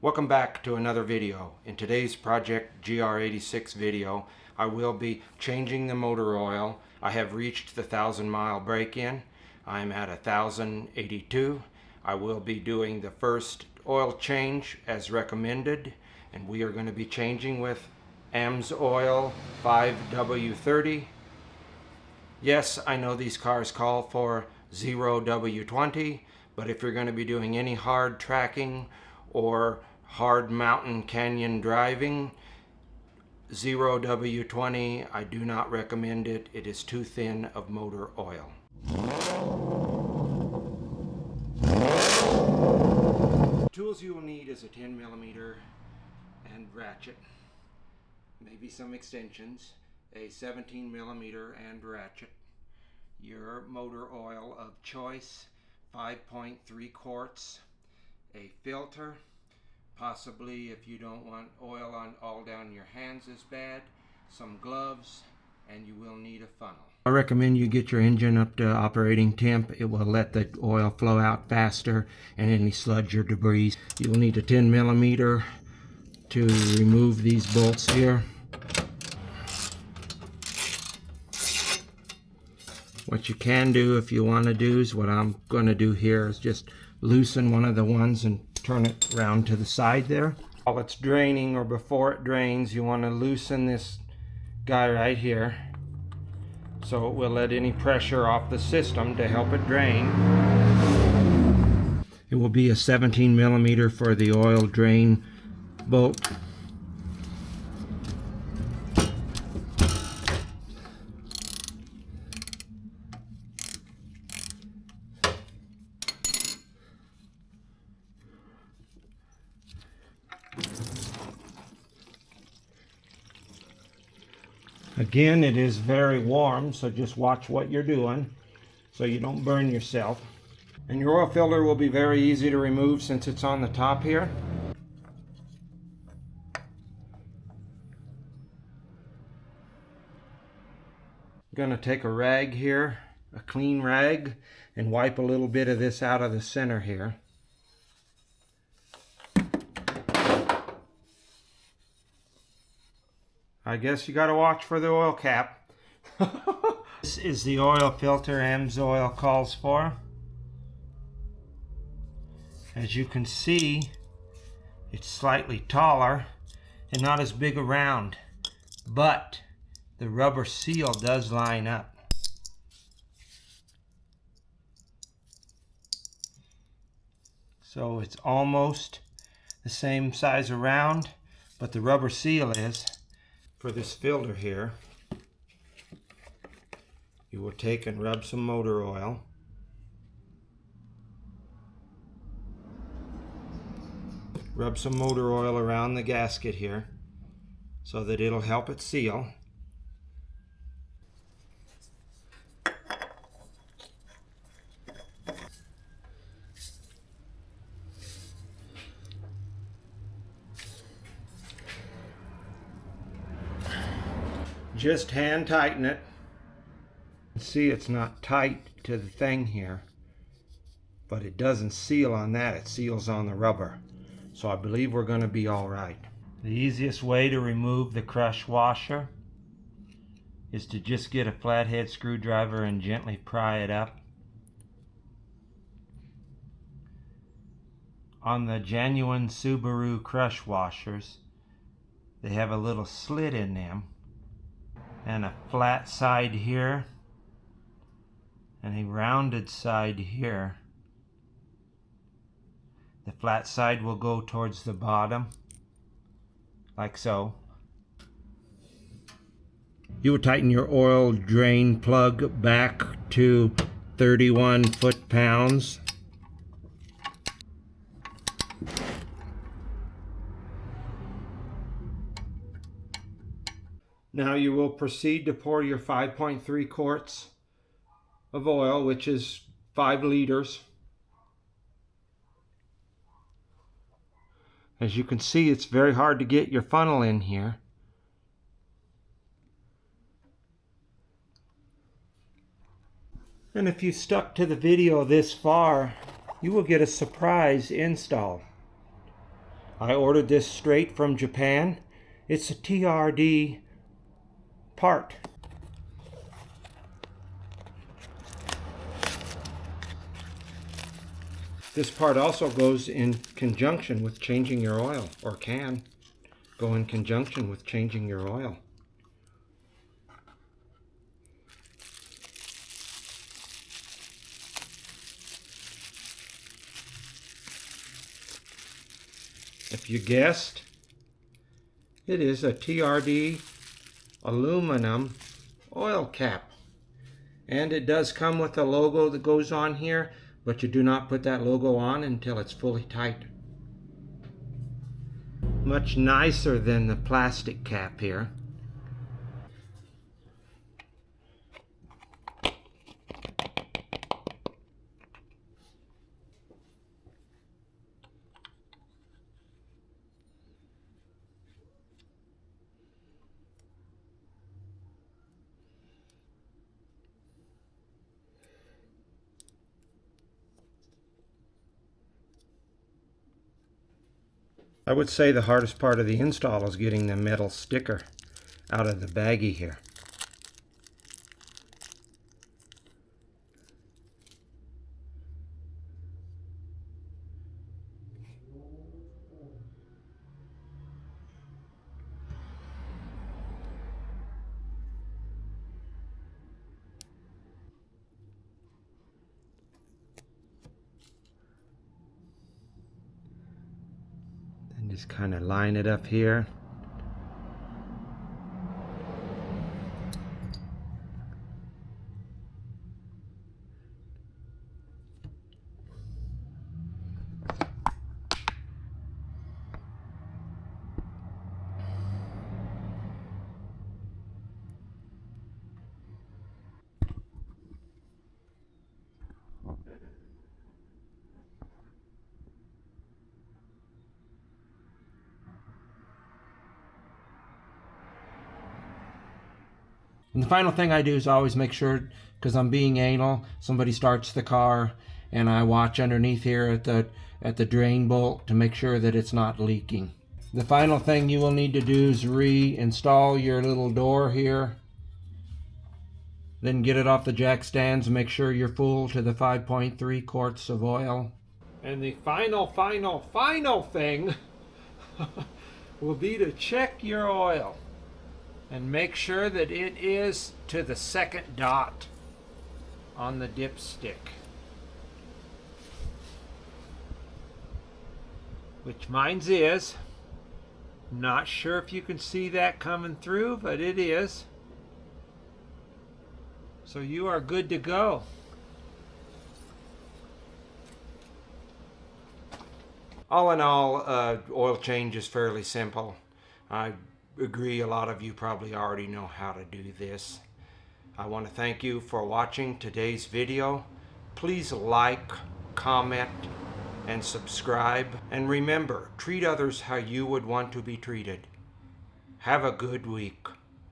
Welcome back to another video. In today's project GR86 video, I will be changing the motor oil. I have reached the 1,000-mile break-in. I'm at 1,082. I will be doing the first oil change as recommended, and we are going to be changing with Amsoil 5W30. Yes, I know these cars call for 0W20, but if you're going to be doing any hard tracking or hard mountain canyon driving, 0W20, I do not recommend it. It is too thin of motor oil. Tools you will need is a 10mm and ratchet, maybe some extensions, a 17mm and ratchet, your motor oil of choice, 5.3 quarts, a filter, possibly if you don't want oil on all down your hands as bad, some gloves, and you will need a funnel. I recommend you get your engine up to operating temp. It will let the oil flow out faster and any sludge or debris. You will need a 10mm to remove these bolts here. What you can do if you want to do is what I'm going to do here is just loosen one of the ones and turn it around to the side there. While it's draining or before it drains, you want to loosen this guy right here so it will let any pressure off the system to help it drain. It will be a 17mm for the oil drain bolt. Again, it is very warm, so just watch what you're doing so you don't burn yourself. And your oil filter will be very easy to remove since it's on the top here. I'm going to take a rag here, a clean rag, and wipe a little bit of this out of the center here. I guess you got to watch for the oil cap. This is the oil filter Amsoil calls for. As you can see, it's slightly taller and not as big around, but the rubber seal does line up. So it's almost the same size around, but the rubber seal is. For this filter here, you will take and rub some motor oil. Rub some motor oil around the gasket here so that it'll help it seal. Just hand tighten it. See, it's not tight to the thing here, but it doesn't seal on that. It seals on the rubber. So I believe we're going to be all right. The easiest way to remove the crush washer is to just get a flathead screwdriver and gently pry it up. On the genuine Subaru crush washers, they have a little slit in them and a flat side here and a rounded side here. The flat side will go towards the bottom, like so. You will tighten your oil drain plug back to 31 foot-pounds. Now you will proceed to pour your 5.3 quarts of oil, which is 5 liters. As you can see, it's very hard to get your funnel in here. And if you stuck to the video this far, you will get a surprise install. I ordered this straight from Japan. It's a TRD part. This part also goes in conjunction with changing your oil, or can go in conjunction with changing your oil. If you guessed, it is a TRD aluminum oil cap. And it does come with a logo that goes on here, but you do not put that logo on until it's fully tight. Much nicer than the plastic cap here. I would say the hardest part of the install is getting the metal sticker out of the baggie here. And just kind of line it up here. And the final thing I do is always make sure, because I'm being anal, somebody starts the car and I watch underneath here at the drain bolt to make sure that it's not leaking. The final thing you will need to do is reinstall your little door here. Then get it off the jack stands and make sure you're full to the 5.3 quarts of oil. And the final thing will be to check your oil and make sure that it is to the second dot on the dipstick, which mine's is. Not sure if you can see that coming through, but it is. So you are good to go. All in all, oil change is fairly simple. I agree a lot of you probably already know how to do this. I want to thank you for watching today's video. Please like, comment, and subscribe. And remember, treat others how you would want to be treated. Have a good week.